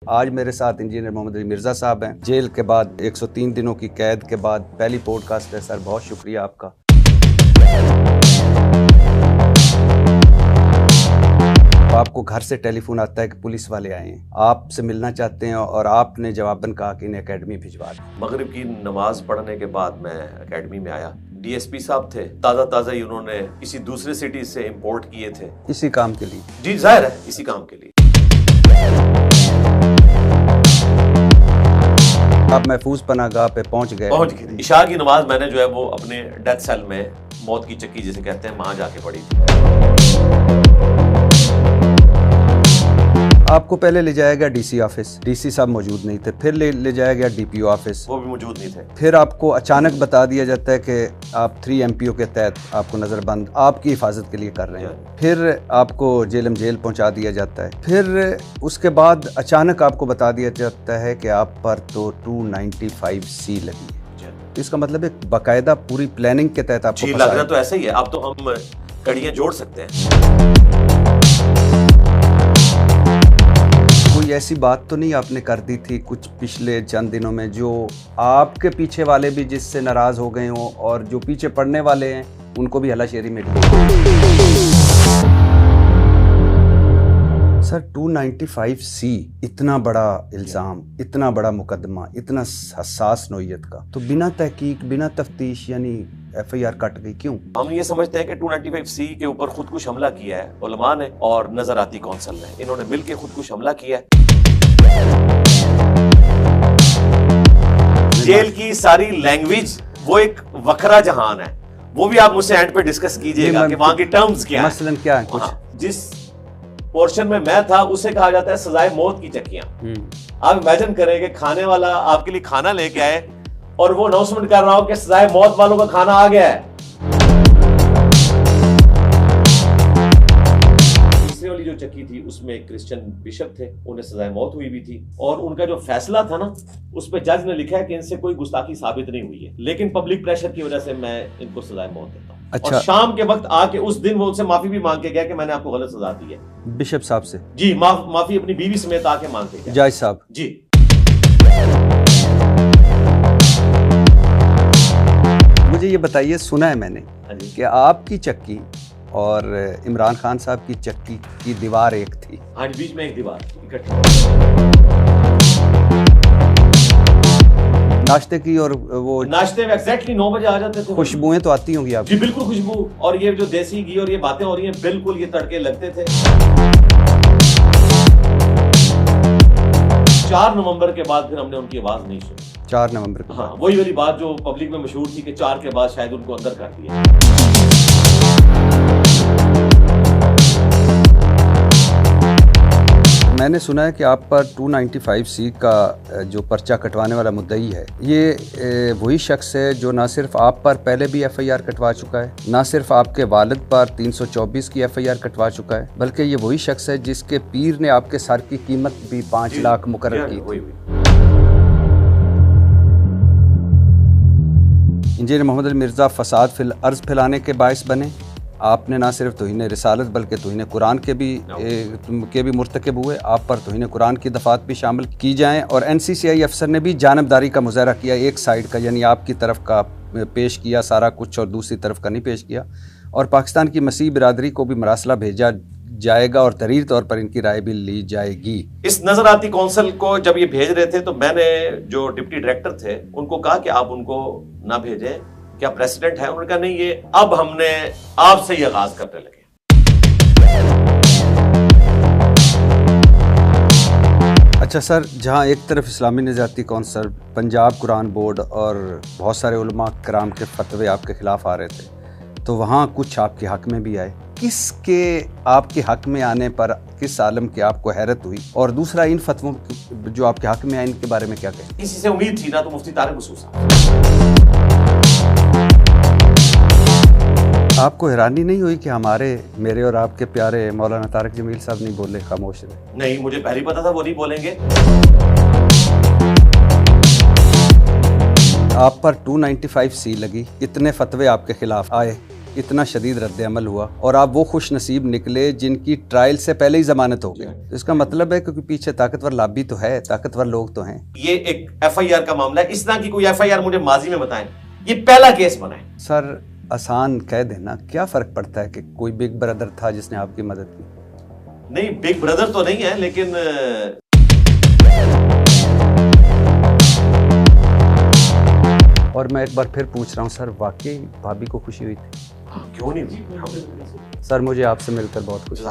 आज मेरे साथ इंजीनियर मोहम्मद अली मिर्ज़ा साहब हैं। जेल के बाद 103 दिनों की कैद के बाद पहली पॉडकास्ट है। सर बहुत शुक्रिया आपका। आपको घर से टेलीफोन आता है कि पुलिस वाले आए हैं, आपसे मिलना चाहते हैं और आपने जवाबन कहा कि इन्हें एकेडमी भिजवा दें। मगरिब की नमाज पढ़ने के बाद मैं एकेडमी में आया। डीएसपी साहब थे, ताज़ा ही उन्होंने किसी दूसरे सिटी से इंपोर्ट किए थे। इसी काम के लिए? जी जाहिर है, इसी काम के लिए। आप महफूज पनागाह पे पहुंच गए। इशा की नमाज मैंने जो है वो अपने डेथ सेल में, मौत की चक्की जिसे कहते हैं, वहां जाके पढ़ी थी। आपको पहले ले जाया गया डीसी ऑफिस, डीसी साहब मौजूद नहीं थे। फिर ले जाया गया डीपीओ ऑफिस, वो भी मौजूद नहीं थे। फिर आपको अचानक बता दिया जाता है कि आप 3 MPO के तहत आपको नजरबंद आपकी हिफाजत के लिए कर रहे हैं। फिर आपको जेल पहुंचा दिया जाता है। फिर उसके बाद अचानक आपको बता दिया जाता है कि आप पर तो 295C लगी है। इसका मतलब है बाकायदा पूरी प्लानिंग के तहत आपको लग रहा तो ऐसा ही है। अब तो हम कड़ियां जोड़ सकते हैं। कोई ऐसी बात तो नहीं आपने कर दी थी कुछ पिछले चंद दिनों में जो आपके पीछे वाले भी जिससे नाराज हो गए हों और जो पीछे पड़ने वाले हैं उनको भी हलाशेरी मिली? सर 295C, इतना बड़ा इल्ज़ाम, इतना बड़ा मुकदमा, इतना हसास नौइयत का, तो बिना तहकीक, बिना तफ्तीश यानी FIR कट गई क्यों? हम ये समझते हैं कि 295C के ऊपर खुदकुश हमला किया है उलमा ने और नजराती कौंसिल ने। इन्होंने मिलकर खुदकुश हमला किया है। जेल की सारी लैंग्वेज वो एक वखरा जहान है। वो भी आप मुझसे एंड पे डिस्कस कीजिएगा कि वहां की टर्म्स क्या है। मसलन क्या है? कुछ जिस पोर्शन में मैं था उसे कहा जाता है सजाए मौत की चक्कियां। आप इमेजिन करें कि खाने वाला आपके लिए खाना लेके आए और वो अनाउंसमेंट कर रहा हो कि सजाए मौत वालों का खाना आ गया है। तीसरी वाली जो चक्की थी उसमें एक क्रिश्चियन बिशप थे, उन्हें सजाए मौत हुई भी थी और उनका जो फैसला था ना उस पे जज ने लिखा है कि इनसे कोई गुस्ताखी साबित नहीं हुई है, लेकिन पब्लिक प्रेशर की वजह से मैं इनको सजाए मौत देता हूं। अच्छा। और शाम के वक्त आके उस दिन वो उनसे माफी भी मांग के गया कि मैंने आपको गलत सजा दी है। बिशप साहब से? जी, माफी अपनी बीवी समेत आके मांग के गया। जज साहब जी। मुझे ये बताइए, सुना है मैंने कि आपकी चक्की और इमरान खान साहब की चक्की की दीवार एक थी। हाँ, बीच में एक दीवार इकट्ठी। नाश्ते की और वो नाश्ते में एग्जैक्टली 9 बजे आ जाते थे। खुशबुएं तो आती होंगी आपकी? जी बिल्कुल, खुशबू और ये जो देसी घी और ये बातें हो रही हैं, बिल्कुल ये तड़के लगते थे। 4 नवंबर के बाद फिर हमने उनकी आवाज नहीं सुनी। 4 नवंबर के? हाँ, वही वाली बात जो पब्लिक में मशहूर थी कि 4 के बाद शायद उनको अंदर कर दिया। मैंने सुना है कि आप पर 295C का जो पर्चा कटवाने वाला मुद्दई है, ये वही शख्स है जो ना सिर्फ आप पर पहले भी FIR कटवा चुका है, ना सिर्फ आपके वालिद पर 324 की FIR कटवा चुका है, बल्कि ये वही शख्स है जिसके पीर ने आपके सर की कीमत भी 5 लाख मुकर्रर की थी। इंजीनियर मोहम्मद अली मिर्ज़ा फसाद फिल अर्ज़ फैलाने के बायस बने। आपने ना सिर्फ तौहीन रिसालत बल्कि तौहीन कुरान के भी मुर्तकिब हुए। आप पर तौहीन कुरान की दफ़ात भी शामिल की जाएं और NCCI अफसर ने भी जानबदारी का मुज़ाहरा किया, एक साइड का यानी आपकी तरफ का पेश किया सारा कुछ और दूसरी तरफ का नहीं पेश किया। और पाकिस्तान की मसीह बिरादरी को भी मरासला भेजा जाएगा और तहरीर तौर पर इनकी राय भी ली जाएगी। इस नजराती कौंसिल को जब ये भेज रहे थे तो मैंने जो डिप्टी डायरेक्टर थे उनको कहा कि आप उनको ना भेजें, क्या प्रेसिडेंट है? उन्होंने कहा नहीं, ये अब हमने आपसे ही आगाज करने लगे। अच्छा सर, जहां एक तरफ इस्लामी निजाती कौंसिल, पंजाब कुरान बोर्ड और बहुत सारे उलमा कराम के फतवे आपके खिलाफ आ रहे थे, तो वहाँ कुछ आपके हक में भी आए। किसके आपके हक में आने पर किस आलम की आपको हैरत हुई? और दूसरा, इन फतवों जो आपके हक में आए इनके बारे में क्या कहें? किसी से उम्मीद थी ना तो मुफ्ती तारिक बसूर साहब। आपको हैरानी नहीं हुई कि मेरे और आपके प्यारे मौलाना तारिक जमील साहब नहीं बोले, खामोश रहे? नहीं, मुझे पहले पता था वो नहीं बोलेंगे। आप पर 295C लगी, इतने फतवे आपके खिलाफ आए, इतना शदीद रद्द अमल हुआ और आप वो खुश नसीब निकले जिनकी ट्रायल से पहले ही जमानत हो गई। तो इसका मतलब है क्योंकि पीछे ताकतवर लॉबी तो है, ताकतवर लोग तो हैं। ये एक FIR का मामला है, इस तरह की कोई FIR मुझे माजी में बताएं, ये पहला केस बना है। सर आसान कह देना, क्या फ़र्क पड़ता है कि कोई बिग ब्रदर था जिसने आपकी मदद की? नहीं, बिग ब्रदर तो नहीं है, लेकिन और मैं एक बार फिर पूछ रहा हूँ सर, वाकई भाभी को खुशी हुई थी? क्यों नहीं हुई? सर मुझे आपसे मिलकर बहुत खुशी।